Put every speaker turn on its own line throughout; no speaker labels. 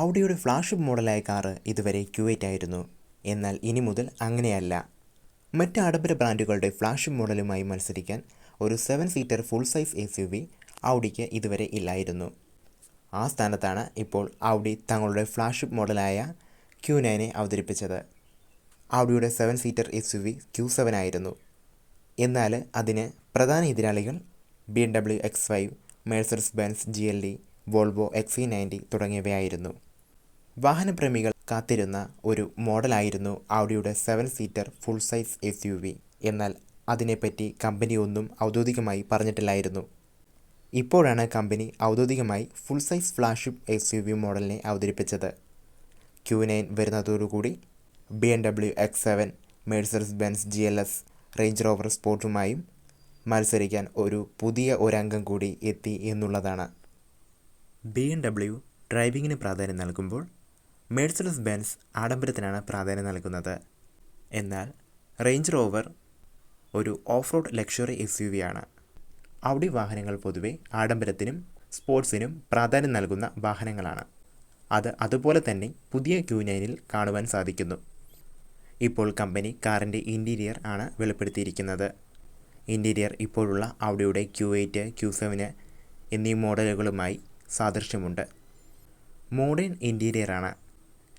ഔഡിയുടെ flagship മോഡലായ car ഇതുവരെ Q8 ആയിരുന്നു. എന്നാൽ ഇനി മുതൽ അങ്ങനെയല്ല. മറ്റ് ആഡംബര ബ്രാൻഡുകളുടെ ഫ്ലാഗ്ഷിപ്പ് മോഡലുമായി മത്സരിക്കാൻ ഒരു 7 സീറ്റർ ഫുൾ സൈസ് SUV ഔഡിക്ക് ഇതുവരെ ഇല്ലായിരുന്നു. ആ സ്ഥാനത്താണ് ഇപ്പോൾ ഔഡി തങ്ങളുടെ ഫ്ലാഗ്ഷിപ്പ് മോഡലായ Q9 അവതരിപ്പിച്ചത്. ഔഡിയുടെ 7 സീറ്റർ SUV Q7 ആയിരുന്നു. എന്നാൽ അതിന് പ്രധാന എതിരാളികൾ BMW X5, Mercedes Benz GLE, Volvo XC90 തുടങ്ങിയവയായിരുന്നു. വാഹനപ്രേമികൾ കാത്തിരുന്ന ഒരു മോഡലായിരുന്നു ഔഡിയുടെ 7 സീറ്റർ ഫുൾ സൈസ് SUV. എന്നാൽ അതിനെപ്പറ്റി കമ്പനി ഒന്നും ഔദ്യോഗികമായി പറഞ്ഞിട്ടില്ലായിരുന്നു. ഇപ്പോഴാണ് കമ്പനി ഔദ്യോഗികമായി ഫുൾ സൈസ് ഫ്ലാഗ്ഷിപ്പ് SUV മോഡലിനെ അവതരിപ്പിച്ചത്. Q9 വരുന്നതോടുകൂടി BMW X7, Mercedes Benz GLS, Range Rover സ്പോർട്ടുമായും മത്സരിക്കാൻ ഒരു പുതിയ ഒരംഗം കൂടി എത്തി എന്നുള്ളതാണ്. BMW ഡ്രൈവിങ്ങിന് പ്രാധാന്യം നൽകുമ്പോൾ മെഴ്സഡസ് ബെൻസ് ആഡംബരത്തിനാണ് പ്രാധാന്യം നൽകുന്നത്. എന്നാൽ റേഞ്ച് റോവർ ഒരു ഓഫ് റോഡ് ലക്ഷറി SUV ആണ്. ഔഡി വാഹനങ്ങൾ പൊതുവെ ആഡംബരത്തിനും സ്പോർട്സിനും പ്രാധാന്യം നൽകുന്ന വാഹനങ്ങളാണ്. അത് അതുപോലെ തന്നെ പുതിയ Q9ൽ കാണുവാൻ സാധിക്കുന്നു. ഇപ്പോൾ കമ്പനി കാറിൻ്റെ ഇൻറ്റീരിയർ ആണ് വെളിപ്പെടുത്തിയിരിക്കുന്നത്. ഇൻറ്റീരിയർ ഇപ്പോഴുള്ള ഔഡിയുടെ Q8, Q7 എന്നീ മോഡലുകളുമായി സാദൃശ്യമുണ്ട്. മോഡേൺ ഇൻറ്റീരിയറാണ്.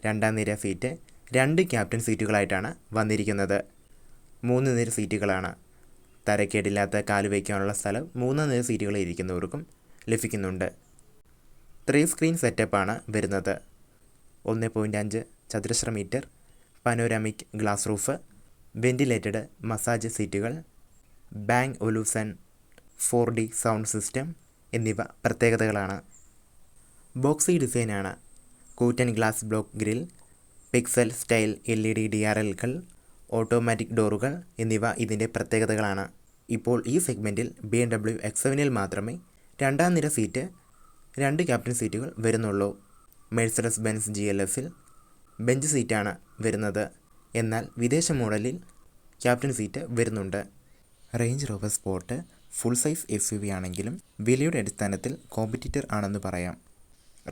രണ്ടാം നിര സീറ്റ് 2 ക്യാപ്റ്റൻ സീറ്റുകളായിട്ടാണ് വന്നിരിക്കുന്നത്. 3 നിര സീറ്റുകളാണ്. തരക്കേടില്ലാത്ത കാല് വയ്ക്കാനുള്ള സ്ഥലം 3 നിര സീറ്റുകളിൽ ഇരിക്കുന്നവർക്കും ലഭിക്കുന്നുണ്ട്. 3 സ്ക്രീൻ സെറ്റപ്പാണ് വരുന്നത്. 1.5 ചതുരശ്ര metre panoramic glass roof, ventilated massage സീറ്റുകൾ, Bang Olufsen 4D sound system എന്നിവ പ്രത്യേകതകളാണ്. ബോക്സി ഡിസൈനാണ്. കൂറ്റൻ glass block grille, pixel style LED DRLകൾ, ഓട്ടോമാറ്റിക് ഡോറുകൾ എന്നിവ ഇതിൻ്റെ പ്രത്യേകതകളാണ്. ഇപ്പോൾ ഈ സെഗ്മെൻറ്റിൽ BMW X7ൽ മാത്രമേ രണ്ടാം നിര സീറ്റ് 2 ക്യാപ്റ്റൻ സീറ്റുകൾ വരുന്നുള്ളൂ. മെഴ്സഡസ് ബെൻസ് GLSൽ ബെഞ്ച് സീറ്റാണ് വരുന്നത്. എന്നാൽ വിദേശ മോഡലിൽ ക്യാപ്റ്റൻ സീറ്റ് വരുന്നുണ്ട്. Range rover sport full size SUV ആണെങ്കിലും വിലയുടെ അടിസ്ഥാനത്തിൽ കോമ്പറ്റീറ്റർ ആണെന്ന് പറയാം.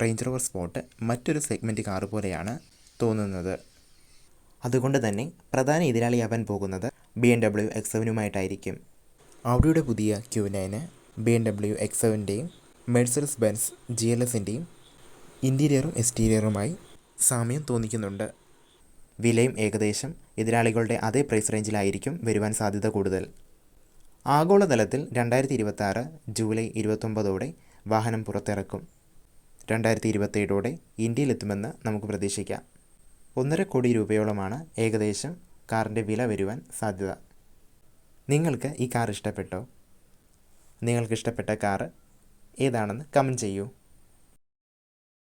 റേഞ്ച് റോവർ സ്പോർട്ട് മറ്റൊരു സെഗ്മെൻറ്റ് കാറ് പോലെയാണ് തോന്നുന്നത്. അതുകൊണ്ട് തന്നെ പ്രധാന എതിരാളിയാവാൻ പോകുന്നത് BMW X7നുമായിട്ടായിരിക്കും. ഔഡിയുടെ പുതിയ Q9 BMW X7ൻ്റെയും മെഴ്സഡസ് ബെൻസ് GLSൻ്റെയും ഇൻറ്റീരിയറും എക്സ്റ്റീരിയറുമായി സാമ്യം തോന്നിക്കുന്നുണ്ട്. വിലയും ഏകദേശം എതിരാളികളുടെ അതേ പ്രൈസ് റേഞ്ചിലായിരിക്കും വരുവാൻ സാധ്യത കൂടുതൽ. ആഗോളതലത്തിൽ 2026 ജൂലൈ 29 വാഹനം പുറത്തിറക്കും. 2027 ഇന്ത്യയിലെത്തുമെന്ന് നമുക്ക് പ്രതീക്ഷിക്കാം. 1.5 കോടി രൂപയോളമാണ് ഏകദേശം കാറിൻ്റെ വില വരുവാൻ സാധ്യത. നിങ്ങൾക്ക് ഈ കാർ ഇഷ്ടപ്പെട്ടോ? നിങ്ങൾക്ക് ഇഷ്ടപ്പെട്ട കാർ ഏതാണെന്ന് കമൻറ്റ് ചെയ്യൂ.